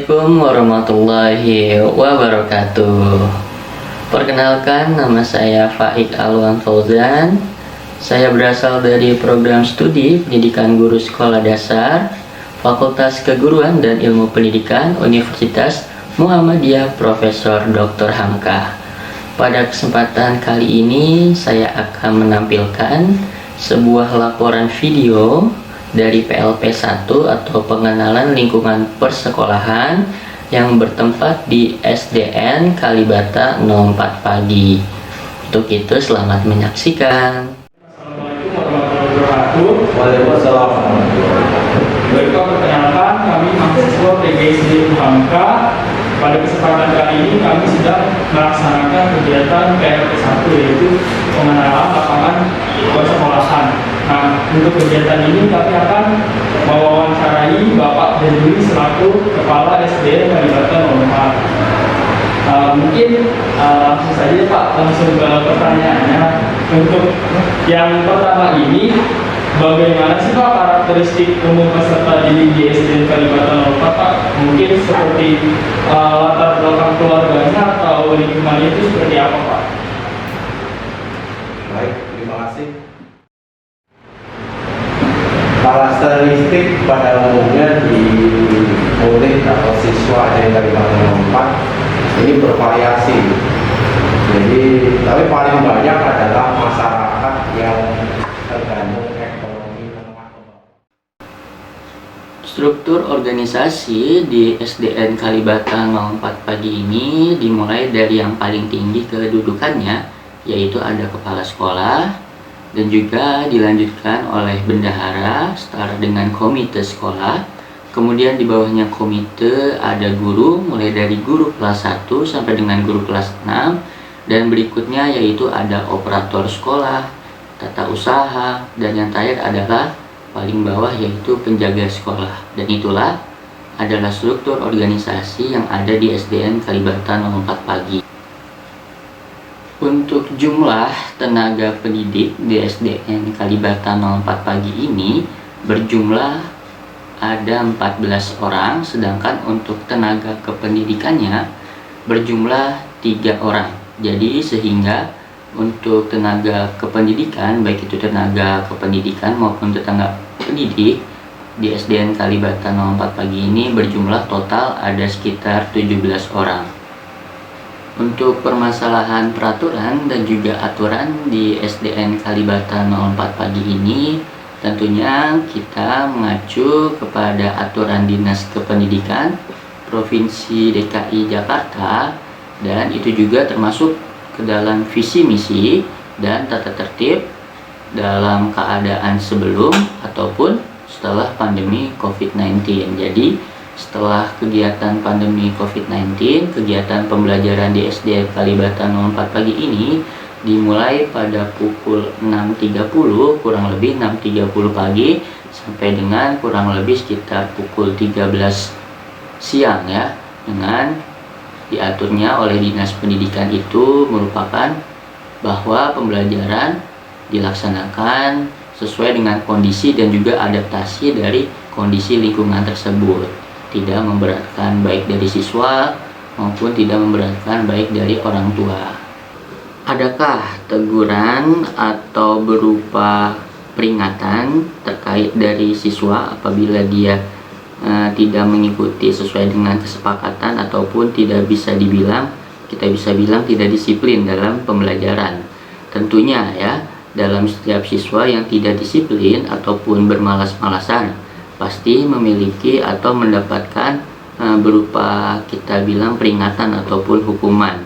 Assalamualaikum warahmatullahi wabarakatuh. Perkenalkan, nama saya Faik Alwan Fauzan. Saya berasal dari program studi pendidikan guru sekolah dasar Fakultas Keguruan dan Ilmu Pendidikan Universitas Muhammadiyah Profesor Dr. Hamka. Pada kesempatan kali ini saya akan menampilkan sebuah laporan video dari PLP 1 atau pengenalan lingkungan persekolahan yang bertempat di SDN Kalibata 04 Pagi. Untuk itu selamat menyaksikan. Assalamualaikum warahmatullahi wabarakatuh. Waalaikumsalam. Baiklah, perkenalkan kami mahasiswa PGSD Hamka. Pada kesempatan kali ini kami sedang melaksanakan kegiatan PLP 1 yaitu pengenalan lapangan persekolahan. Nah, untuk kegiatan ini kami akan mewawancarai Bapak Hendri selaku Kepala SDN Kalibata 04. Mungkin langsung saja Pak, langsung ke pertanyaannya. Untuk yang pertama ini, bagaimana sih Pak karakteristik umum peserta didik di SDN Kalibata 04 Pak? Mungkin seperti latar belakang keluarganya atau lingkungannya itu seperti apa Pak? Baik, terima kasih. Karakteristik pada umumnya di murid atau siswa SDN Kalibata 04 ini bervariasi. Jadi, tapi paling banyak adalah masyarakat yang tergantung ekonomi menengah ke bawah. Struktur organisasi di SDN Kalibata 04 Pagi ini dimulai dari yang paling tinggi kedudukannya, yaitu ada kepala sekolah, dan juga dilanjutkan oleh bendahara setara dengan komite sekolah. Kemudian di bawahnya komite ada guru, mulai dari guru kelas 1 sampai dengan guru kelas 6, dan berikutnya yaitu ada operator sekolah, tata usaha, dan yang terakhir adalah paling bawah yaitu penjaga sekolah. Dan itulah adalah struktur organisasi yang ada di SDN Kalibata 04 Pagi. Untuk jumlah tenaga pendidik di SDN Kalibata 04 Pagi ini berjumlah ada 14 orang, sedangkan untuk tenaga kependidikannya berjumlah 3 orang. Jadi sehingga untuk tenaga kependidikan, baik itu tenaga kependidikan maupun tenaga pendidik di SDN Kalibata 04 Pagi ini berjumlah total ada sekitar 17 orang. Untuk permasalahan peraturan dan juga aturan di SDN Kalibata 04 Pagi ini, tentunya kita mengacu kepada aturan Dinas Kependidikan Provinsi DKI Jakarta, dan itu juga termasuk ke dalam visi misi dan tata tertib dalam keadaan sebelum ataupun setelah pandemi COVID-19. Jadi setelah kegiatan pandemi COVID-19, kegiatan pembelajaran di SDN Kalibata 04 Pagi ini dimulai pada pukul 6.30, kurang lebih 6.30 pagi sampai dengan kurang lebih sekitar pukul 13 siang ya, dengan diaturnya oleh Dinas Pendidikan itu merupakan bahwa pembelajaran dilaksanakan sesuai dengan kondisi dan juga adaptasi dari kondisi lingkungan tersebut, tidak memberatkan baik dari siswa maupun tidak memberatkan baik dari orang tua. Adakah teguran atau berupa peringatan terkait dari siswa apabila dia tidak mengikuti sesuai dengan kesepakatan ataupun tidak bisa dibilang, kita bisa bilang tidak disiplin dalam pembelajaran? Tentunya ya, dalam setiap siswa yang tidak disiplin ataupun bermalas-malasan pasti memiliki atau mendapatkan berupa kita bilang peringatan ataupun hukuman.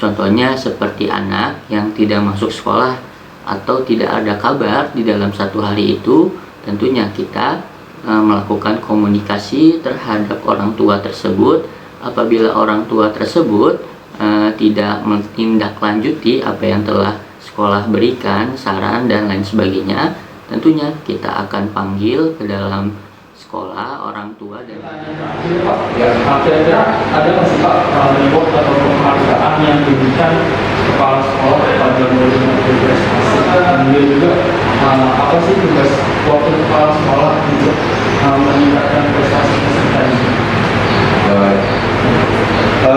Contohnya seperti anak yang tidak masuk sekolah atau tidak ada kabar di dalam satu hari itu, tentunya kita melakukan komunikasi terhadap orang tua tersebut. Apabila orang tua tersebut tidak menindaklanjuti apa yang telah sekolah berikan, saran dan lain sebagainya, tentunya kita akan panggil ke dalam sekolah orang tua. Dan Kira-kira ada nggak sih Pak reward atau penghargaan yang diberikan kepala sekolah pada murid yang berprestasi? Kemudian juga apa sih tugas waktu kepala sekolah untuk meningkatkan prestasi peserta ini?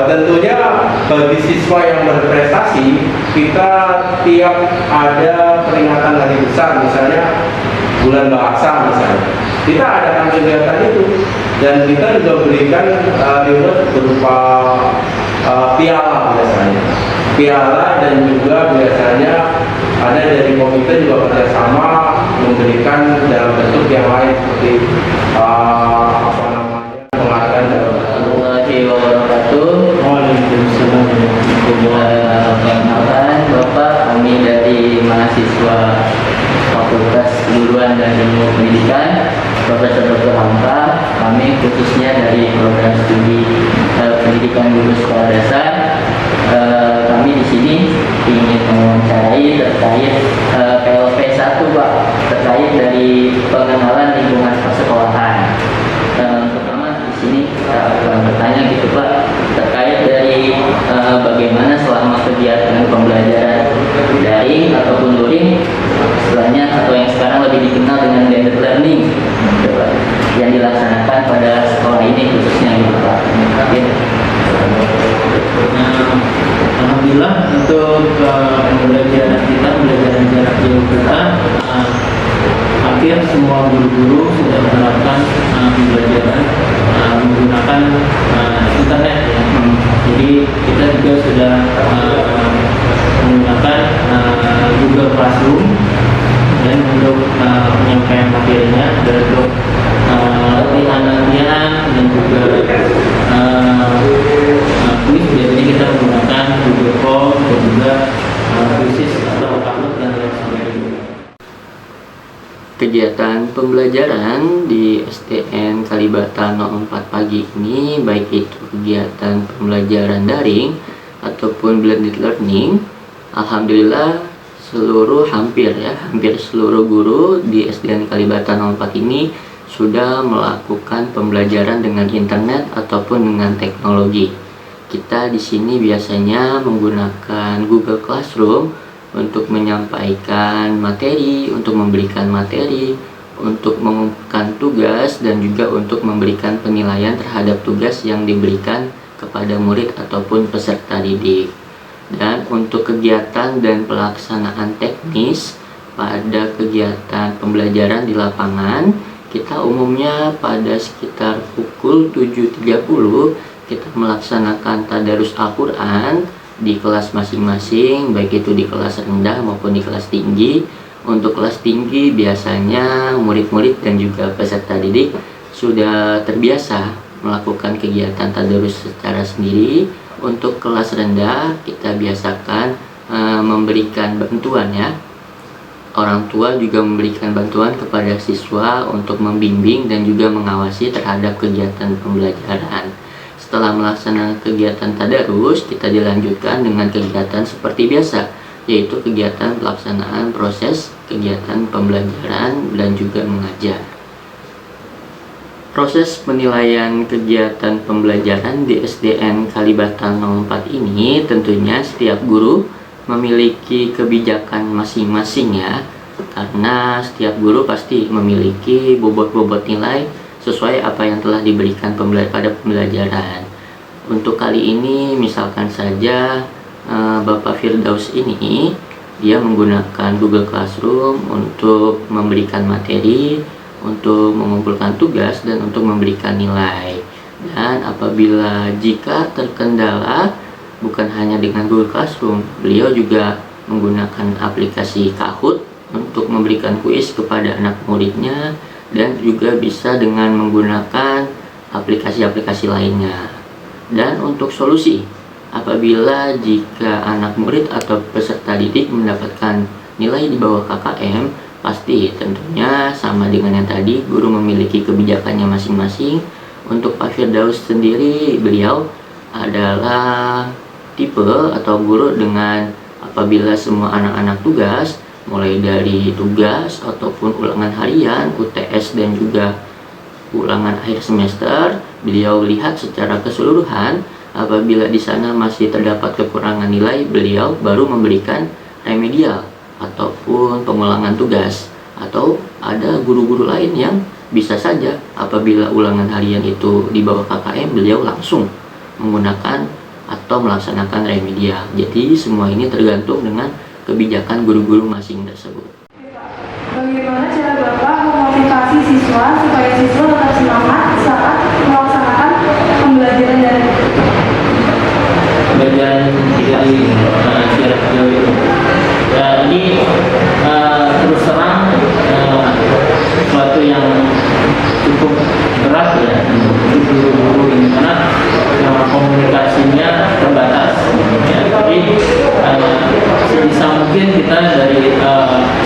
Tentunya bagi siswa yang berprestasi, kita tiap ada peringatan hari besar, misalnya bulan bahasa misalnya, kita adakan kegiatan itu, dan kita juga berikan reward berupa piala biasanya, dan juga biasanya ada dari komite juga kerjasama memberikan dalam bentuk yang lain seperti apa namanya, penghargaan dalam Warahmatullahi wabarakatuh. Waalaikumsalam warahmatullahi Perkenalkan, Bapak, kami dari mahasiswa Fakultas Keguruan dan Ilmu Pendidikan Profesor Dr. Hamka. Kami khususnya dari program studi pendidikan guru sekolah dasar. Kami di sini ingin mewawancarai terkait PLP 1, Pak, terkait dari pengenalan lingkungan persekolahan. Pertama di sini kita akan bertanya gitu, Pak, terkait dari bagaimana selama kegiatan pembelajaran daring ataupun luring, istilahnya atau yang sekarang lebih dikenal dengan blended learning, gitu, Pak, yang dilaksanakan pada sekolah ini khususnya gitu, Pak. Mungkin Alhamdulillah untuk pembelajaran jarak jauh kita, hampir semua guru-guru sudah menerapkan pembelajaran menggunakan internet ya. Jadi kita juga sudah menggunakan Google Classroom dan untuk penyampaian materinya, dan untuk latihan-latihan dan juga kuis biasanya kita menggunakan Google Form dan juga Quizzes atau Outlook dan lain sebagainya. kegiatan pembelajaran di SDN Kalibata 04 pagi ini, baik itu kegiatan pembelajaran daring ataupun blended learning, alhamdulillah hampir seluruh guru di SDN Kalibata 04 ini sudah melakukan pembelajaran dengan internet ataupun dengan teknologi. Kita di sini biasanya menggunakan Google Classroom untuk menyampaikan materi, untuk memberikan materi, untuk mengumpulkan tugas, dan juga untuk memberikan penilaian terhadap tugas yang diberikan kepada murid ataupun peserta didik. Dan untuk kegiatan dan pelaksanaan teknis pada kegiatan pembelajaran di lapangan, kita umumnya pada sekitar pukul 7.30 kita melaksanakan tadarus Al-Quran di kelas masing-masing, baik itu di kelas rendah maupun di kelas tinggi. Untuk kelas tinggi biasanya murid-murid dan juga peserta didik sudah terbiasa melakukan kegiatan tadarus secara sendiri. Untuk kelas rendah kita biasakan memberikan bantuan ya. Orang tua juga memberikan bantuan kepada siswa untuk membimbing dan juga mengawasi terhadap kegiatan pembelajaran. Setelah melaksanakan kegiatan tadarus, kita dilanjutkan dengan kegiatan seperti biasa, yaitu kegiatan pelaksanaan proses kegiatan pembelajaran dan juga mengajar. Proses penilaian kegiatan pembelajaran di SDN Kalibata 04 ini tentunya setiap guru memiliki kebijakan masing-masing ya, karena setiap guru pasti memiliki bobot-bobot nilai sesuai apa yang telah diberikan pada pembelajaran. Untuk kali ini misalkan saja Bapak Firdaus ini dia menggunakan Google Classroom untuk memberikan materi, untuk mengumpulkan tugas, dan untuk memberikan nilai. Dan apabila jika terkendala bukan hanya dengan Google Classroom, beliau juga menggunakan aplikasi Kahoot untuk memberikan kuis kepada anak muridnya, dan juga bisa dengan menggunakan aplikasi-aplikasi lainnya. Dan untuk solusi, apabila jika anak murid atau peserta didik mendapatkan nilai di bawah KKM, pasti tentunya sama dengan yang tadi, guru memiliki kebijakannya masing-masing. Untuk Pak Firdaus sendiri, beliau adalah tipe atau guru dengan apabila semua anak-anak tugas, mulai dari tugas ataupun ulangan harian, UTS, dan juga ulangan akhir semester, beliau lihat secara keseluruhan. Apabila di sana masih terdapat kekurangan nilai, beliau baru memberikan remedial ataupun pengulangan tugas. Atau ada guru-guru lain yang bisa saja apabila ulangan harian itu di bawah KKM, beliau langsung menggunakan atau melaksanakan remedial. Jadi semua ini tergantung dengan kebijakan guru-guru masing tersebut. Bagaimana cara Bapak memotivasi siswa supaya siswa tetap semangat saat melaksanakan pembelajaran daring? Pembelajaran dari jarak jauh itu. Ya, ini terus terang suatu yang cukup berat ya untuk guru-guru ini, karena komunikasinya terbatas. Ya, tapi sebisa mungkin kita dari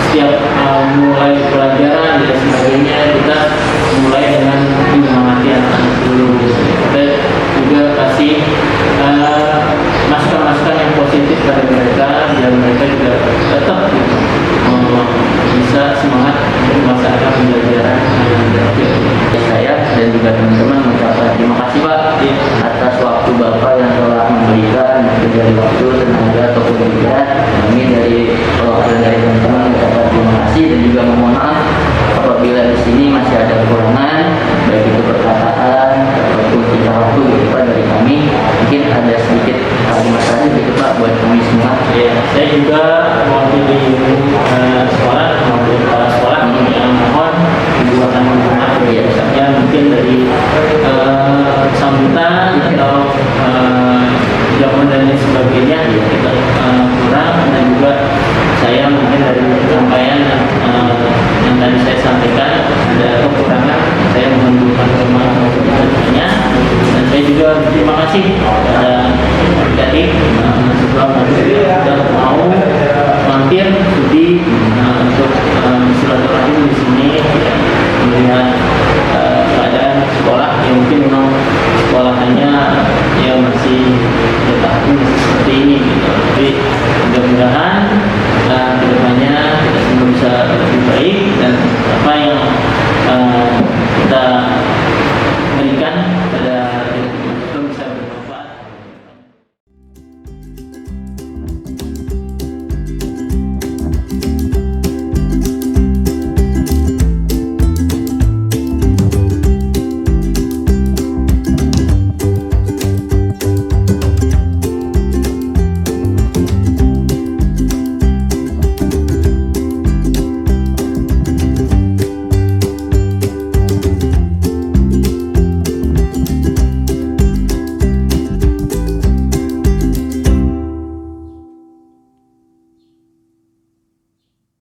setiap mulai pelajaran dan sebagainya, kita mulai dengan menyemangati anak-anak dulu. Kita juga kasih masukan-masukan yang positif pada mereka biar mereka juga tetap bisa semangat untuk melaksanakan pembelajaran. Saya dan juga teman-teman mengucapkan terima kasih Pak atas waktu Bapak yang telah memberikan dari waktu, tenaga, ataupun pikiran. Kami dari perwakilan dari teman-teman mengucapkan terima kasih dan juga memohon maaf apabila di sini masih ada kekurangan, baik itu perkataan ataupun tingkah laku gitu Pak dari kami. Mungkin ada sedikit kalimat saja gitu Pak buat kami semua. Ya, saya juga mewakili sekolah, mewakili kepala sekolah yang mohon dibuatkan maaf ya, misalnya mungkin dari sambutan atau jawaban dan lain sebagainya ya, kita kurang, dan juga saya mungkin dari penyampaian yang tadi saya sampaikan ada kekurangan, saya mohon dibuatkan maaf semuanya. Dan saya juga terima kasih kepada adik-adik sudah mau mampir studi untuk silaturahmi